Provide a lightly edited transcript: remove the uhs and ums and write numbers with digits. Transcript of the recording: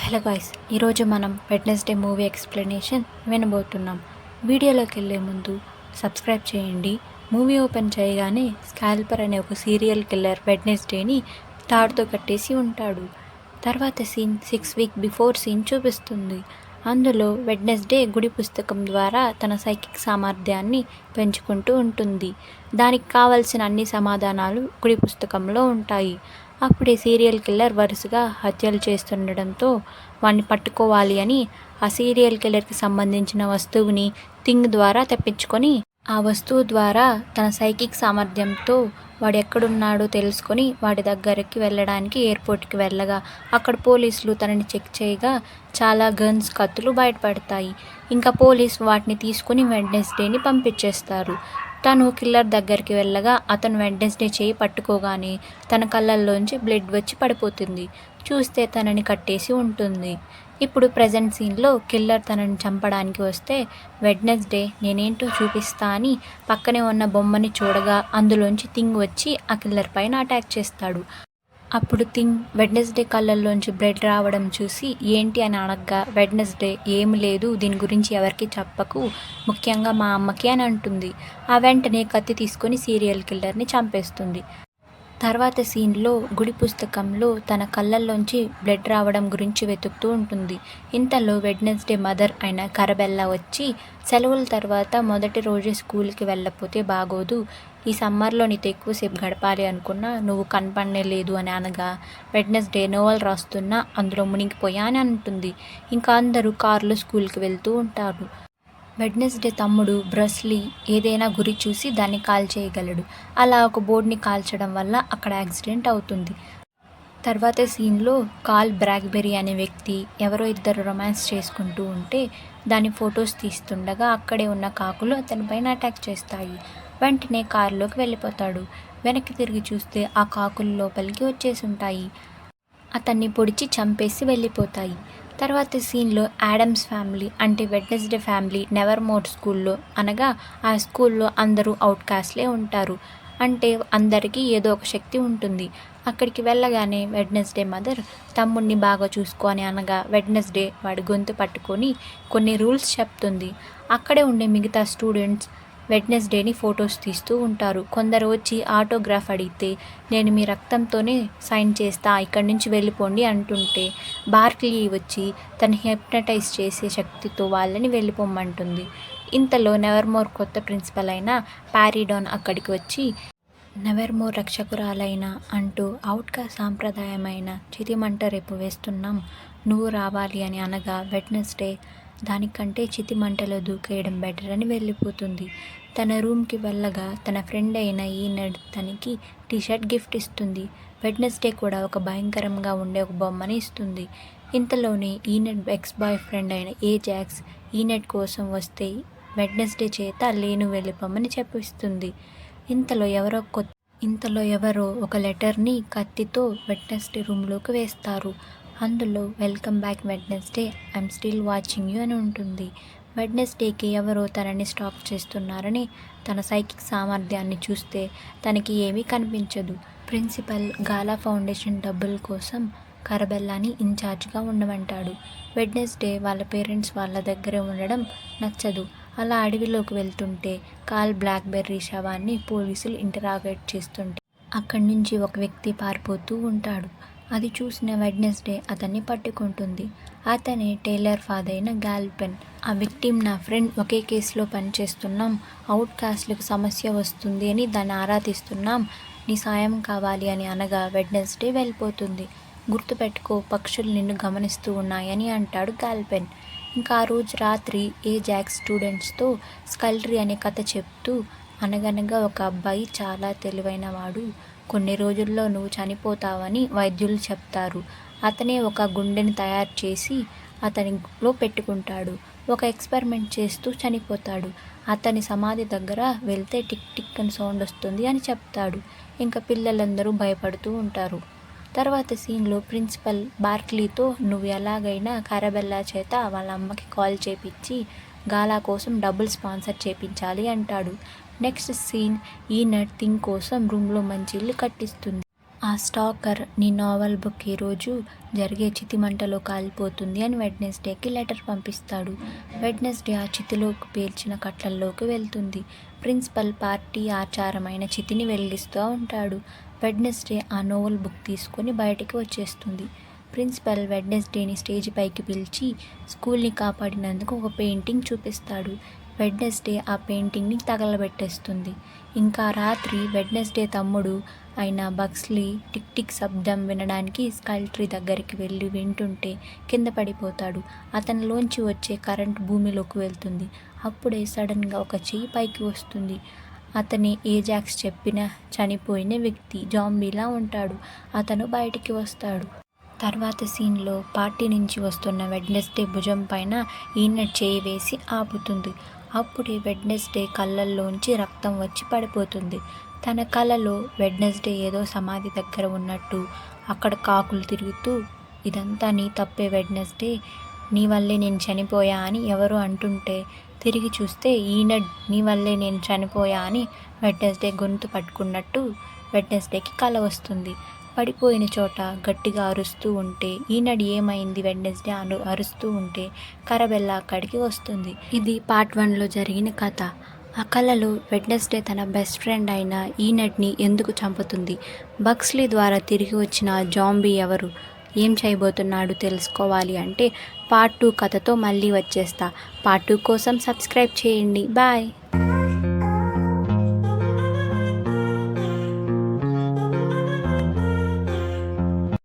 Hello guys, ఈరోజు మనం Wednesday movie explanation వినబోతున్నాం. వీడియోలోకి వెళ్ళే ముందు సబ్స్క్రైబ్ చేయండి. మూవీ ఓపెన్ చేయగానే స్కాల్పర్ అనే ఒక సీరియల్ కిల్లర్ వెడ్నెస్డేని తాడుతో కట్టేసి ఉంటాడు. తర్వాత సీన్ 6 వీక్ బిఫోర్ సీన్ చూపిస్తుంది. అందులో వెడ్నెస్డే గుడి పుస్తకం ద్వారా తన సైకిక్ సామర్థ్యాన్ని పెంచుకుంటూ ఉంటుంది. దానికి కావలసిన అన్ని సమాధానాలు గుడి పుస్తకంలో ఉంటాయి. అప్పుడే సీరియల్ కిల్లర్ వరుసగా హత్యలు చేస్తుండడంతో వాడిని పట్టుకోవాలి అని ఆ సీరియల్ కిల్లర్కి సంబంధించిన వస్తువుని థింగ్ ద్వారా తెప్పించుకొని ఆ వస్తువు ద్వారా తన సైకిక్ సామర్థ్యంతో వాడు ఎక్కడున్నాడో తెలుసుకొని వాడి దగ్గరికి వెళ్ళడానికి ఎయిర్పోర్ట్కి వెళ్ళగా అక్కడ పోలీసులు తనని చెక్ చేయగా చాలా గన్స్, కత్తులు బయటపడతాయి. ఇంకా పోలీస్ వాటిని తీసుకుని వెడ్నెస్డేని పంపించేస్తారు. తను కిల్లర్ దగ్గరికి వెళ్ళగా అతను వెడ్నెస్డే చేయి పట్టుకోగానే తన కళ్ళల్లోంచి బ్లడ్ వచ్చి పడిపోతుంది. చూస్తే తనని కట్టేసి ఉంటుంది. ఇప్పుడు ప్రజెంట్ సీన్లో కిల్లర్ తనని చంపడానికి వస్తే వెడ్నెస్డే నేనేంటో చూపిస్తా అని పక్కనే ఉన్న బొమ్మని చూడగా అందులోంచి థింగ్ వచ్చి ఆ కిల్లర్ పైన అటాక్ చేస్తాడు. అప్పుడు థింగ్ వెడ్నెస్డే కళ్ళల్లోంచి బ్లడ్ రావడం చూసి ఏంటి అని అడగ్గా వెడ్నెస్డే ఏమి లేదు, దీని గురించి ఎవరికి చెప్పకు, ముఖ్యంగా మా అమ్మకి అని అంటుంది. ఆ వెంటనే కత్తి తీసుకొని సీరియల్ కిల్లర్ని చంపేస్తుంది. తర్వాత సీన్లో గుడి పుస్తకంలో తన కళ్ళల్లోంచి బ్లడ్ రావడం గురించి వెతుకుతూ ఉంటుంది. ఇంతలో వెడ్నెస్డే మదర్ అయిన కరబెల్లా వచ్చి సెలవుల తర్వాత మొదటి రోజే స్కూల్కి వెళ్ళకపోతే బాగోదు, ఈ సమ్మర్లో నీతో ఎక్కువసేపు గడపాలి అనుకున్నా నువ్వు కనపడనే లేదు అని అనగా వెడ్నెస్డే నోవెల్ రాస్తున్నా అందులో మునిగిపోయా అని అంటుంది. ఇంకా అందరూ కారులో స్కూల్కి వెళ్తూ ఉంటారు. వెడ్నెస్డే తమ్ముడు బ్రస్లీ ఏదైనా గురి చూసి దాన్ని కాల్చేయగలడు. అలా ఒక బోర్డుని కాల్చడం వల్ల అక్కడ యాక్సిడెంట్ అవుతుంది. తర్వాత సీన్లో కాల్ బ్రాక్బెరీ అనే వ్యక్తి ఎవరో ఇద్దరు రొమాన్స్ చేసుకుంటూ ఉంటే దాని ఫొటోస్ తీస్తుండగా అక్కడే ఉన్న కాకులు అతనిపైన అటాక్ చేస్తాయి. వెంటనే కారులోకి వెళ్ళిపోతాడు. వెనక్కి తిరిగి చూస్తే ఆ కాకులు లోపలికి వచ్చేసి ఉంటాయి. అతన్ని పొడిచి చంపేసి వెళ్ళిపోతాయి. తర్వాత సీన్లో యాడమ్స్ ఫ్యామిలీ అంటే వెడ్నెస్డే ఫ్యామిలీ నెవర్మోర్ స్కూల్లో, అనగా ఆ స్కూల్లో అందరూ అవుట్ కాస్ట్లే ఉంటారు. అంటే అందరికీ ఏదో ఒక శక్తి ఉంటుంది. అక్కడికి వెళ్ళగానే వెడ్నెస్డే మదర్ తమ్ముడిని బాగా చూసుకో అని అనగా వెడ్నెస్డే వాడి గొంతు పట్టుకొని కొన్ని రూల్స్ చెప్తుంది. అక్కడే ఉండే మిగతా స్టూడెంట్స్ వెడ్నెస్డేని ఫొటోస్ తీస్తూ ఉంటారు. కొందరు వచ్చి ఆటోగ్రాఫ్ అడిగితే నేను మీ రక్తంతోనే సైన్ చేస్తా, ఇక్కడి నుంచి వెళ్ళిపోండి అంటుంటే బార్క్లీ వచ్చి తను హిప్నటైజ్ చేసే శక్తితో వాళ్ళని వెళ్ళిపోమ్మంటుంది. ఇంతలో నెవర్మోర్ కొత్త ప్రిన్సిపల్ అయిన పారిడాన్ అక్కడికి వచ్చి నెవర్మోర్ రక్షకురాలైన అంటూ అవుట్కా సాంప్రదాయమైన చితిమంట రేపు వేస్తున్నాం, నువ్వు రావాలి అని అనగా వెడ్నెస్డే దానికంటే చితిమంటలో దూకేయడం బెటర్ అని వెళ్ళిపోతుంది. తన రూమ్కి వెళ్ళగా తన ఫ్రెండ్ అయిన ఈనెడ్ తనకి టీషర్ట్ గిఫ్ట్ ఇస్తుంది. వెడ్నెస్డే కూడా ఒక భయంకరంగా ఉండే ఒక బొమ్మని ఇస్తుంది. ఇంతలోనే ఈనెడ్ ఎక్స్ బాయ్ ఫ్రెండ్ అయిన ఏజాక్స్ ఈనెడ్ కోసం వస్తే వెడ్నెస్డే చేత లేను వెళ్ళిపోమని చెప్పిస్తుంది. ఇంతలో ఎవరో ఒక లెటర్ని కత్తితో వెడ్నెస్డే రూమ్లోకి వేస్తారు. అందులో welcome back Wednesday, I'm still watching you అని ఉంటుంది. వెడ్నెస్డేకి ఎవరో తనని స్టాక్ చేస్తున్నారని తన సైకిక్ సామర్థ్యాన్ని చూస్తే తనకి ఏమీ కనిపించదు. ప్రిన్సిపల్ గాలా ఫౌండేషన్ డబ్బుల కోసం కరబెల్లాని ఇన్ఛార్జ్గా ఉండమంటాడు. వెడ్నెస్డే వాళ్ళ పేరెంట్స్ వాళ్ళ దగ్గరే ఉండడం నచ్చదు. అలా అడవిలోకి వెళ్తుంటే కాల్ బ్లాక్బెర్రీ శవాన్ని పోలీసులు ఇంటరాగేట్ చేస్తుంటే అక్కడి నుంచి ఒక వ్యక్తి పారిపోతూ ఉంటాడు. అది చూసిన వెడ్నెస్డే అతన్ని పట్టుకుంటుంది. అతనే టైలర్ ఫాదర్ అయిన గాల్పెన్. ఆ విక్టిమ్ నా ఫ్రెండ్, ఒకే కేసులో పనిచేస్తున్నాం, అవుట్ కాస్ట్లకు సమస్య వస్తుంది అని దాన్ని ఆరాధిస్తున్నాం, నీ సాయం కావాలి అని అనగా వెడ్నెస్డే వెళ్ళిపోతుంది. గుర్తుపెట్టుకో, పక్షులు నిన్ను గమనిస్తూ ఉన్నాయని అంటాడు గాల్పెన్. ఇంకా ఆ రోజు రాత్రి ఏజాక్స్ స్టూడెంట్స్తో స్కల్టరీ అనే కథ చెప్తూ అనగనగా ఒక అబ్బాయి చాలా తెలివైన వాడు, కొన్ని రోజుల్లో నువ్వు చనిపోతావని వైద్యులు చెప్తారు. అతనే ఒక గుండెని తయారు చేసి అతనిలో పెట్టుకుంటాడు. ఒక ఎక్స్పెరిమెంట్ చేస్తూ చనిపోతాడు. అతని సమాధి దగ్గర వెళ్తే టిక్ టిక్ అని సౌండ్ వస్తుంది అని చెప్తాడు. ఇంకా పిల్లలందరూ భయపడుతూ ఉంటారు. తర్వాత సీన్లో ప్రిన్సిపల్ బార్క్లీతో నువ్వు ఎలాగైనా కరబెల్లా చేత వాళ్ళ అమ్మకి కాల్ చేపించి గాలా కోసం డబ్బులు స్పాన్సర్ చేపించాలి అంటాడు. నెక్స్ట్ సీన్ ఈనెడ్ థింగ్ కోసం రూమ్లో మంచి ఇల్లు కట్టిస్తుంది. ఆ స్టాకర్ నీ నావల్ బుక్ ఈరోజు జరిగే చితిమంటలో కాలిపోతుంది అని వెడ్నెస్డేకి లెటర్ పంపిస్తాడు. వెడ్నెస్డే ఆ చితిలోకి పేల్చిన కట్లల్లోకి వెళ్తుంది. ప్రిన్సిపల్ పార్టీ ఆచారమైన చితిని వెలిగిస్తూ ఉంటాడు. వెడ్నెస్డే ఆ నోవెల్ బుక్ తీసుకొని బయటికి వచ్చేస్తుంది. ప్రిన్సిపల్ వెడ్నెస్డేని స్టేజ్ పైకి పిలిచి స్కూల్ని కాపాడినందుకు ఒక పెయింటింగ్ చూపిస్తాడు. వెడ్నెస్డే ఆ పెయింటింగ్ని తగలబెట్టేస్తుంది. ఇంకా రాత్రి వెడ్నెస్డే తమ్ముడు అయిన బక్స్లీ టిక్ టిక్ శబ్దం వినడానికి స్కై ట్రీ దగ్గరికి వెళ్ళి వింటుంటే కింద పడిపోతాడు. అతనిలోంచి వచ్చే కరెంట్ భూమిలోకి వెళ్తుంది. అప్పుడే సడన్గా ఒక చెయ్యి పైకి వస్తుంది. అతని ఏజాక్స్ చెప్పిన చనిపోయిన వ్యక్తి జాంబీలా ఉంటాడు. అతను బయటికి వస్తాడు. తర్వాత సీన్లో పార్టీ నుంచి వస్తున్న వెడ్నెస్డే భుజం పైన ఈనట్ చేయి వేసి ఆపుతుంది. అప్పుడే వెడ్నెస్డే కళ్ళల్లోంచి రక్తం వచ్చి పడిపోతుంది. తన కలలో వెడ్నెస్డే ఏదో సమాధి దగ్గర ఉన్నట్టు, అక్కడ కాకులు తిరుగుతూ ఇదంతా నీ తప్పే వెడ్నెస్డే, నీ వల్లే నేను చనిపోయా అని ఎవరో అంటుంటే తిరిగి చూస్తే ఈనడ్ నీ వల్లే నేను చనిపోయా అని వెడ్నెస్డే గొంతు పట్టుకున్నట్టు వెడ్నెస్డేకి కల వస్తుంది. పడిపోయిన చోట గట్టిగా అరుస్తూ ఉంటే ఈనడ్ ఏమైంది వెడ్నెస్డే అరుస్తూ ఉంటే కరబెల్లా అక్కడికి వస్తుంది. ఇది పార్ట్ 1లో జరిగిన కథ. ఆ కళలో వెడ్నెస్డే తన బెస్ట్ ఫ్రెండ్ అయిన ఈనడ్ని ఎందుకు చంపుతుంది, బక్స్లీ ద్వారా తిరిగి వచ్చిన జాంబీ ఎవరు, ఏం చేయబోతున్నాడు తెలుసుకోవాలి అంటే పార్ట్ 2 కథతో మళ్ళీ వచ్చేస్తా. పార్ట్ 2 కోసం సబ్స్క్రైబ్ చేయండి. బాయ్.